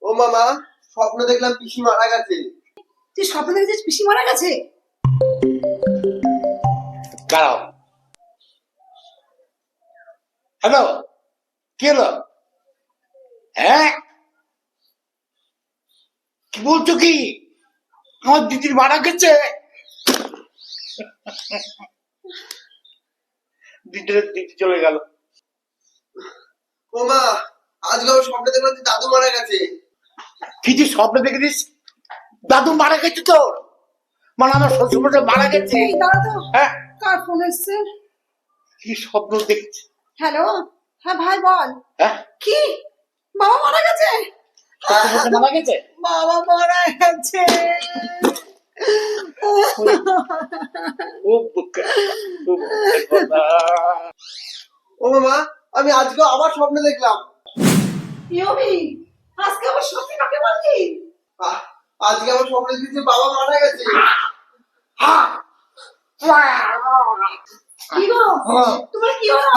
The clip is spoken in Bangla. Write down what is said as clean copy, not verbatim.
ও মামা, স্বপ্ন দেখলাম পিসি মারা গেছে। তুই স্বপ্ন দেখেছিস পিসি মারা গেছে? দাঁড়াও। হ্যালো, কি হলো? হ্যাঁ, কি বলছো কি? আমার দিদির মারা গেছে। দিদি চলে গেল। ও মা, আজকে আমার স্বপ্ন দেখলাম যে দাদু মারা গেছে। কিছু স্বপ্ন দেখেছিস? দাদু মারা গেছে তোর? মানে আমার শ্বশুর মারা গেছে? এই দাঁড়া তো, হ্যাঁ, কার ফোন এসছে? কি স্বপ্ন দেখছি? হ্যালো, হ্যাঁ ভাই বল। হ্যাঁ, কি বাবা মারা গেছে? শ্বশুর মারা গেছে? বাবা মারা গেছে। ও বুকে, ও বুকের কথা। ও মামা, আমি আজকে আবার স্বপ্ন দেখলাম। ইয়মি, আজকে আবার সত্যি কাকে বললি? আজকে আমার স্বপ্ন দেখছি যে বাবা মারা গেছে। কি গো, তোমার কি হলো?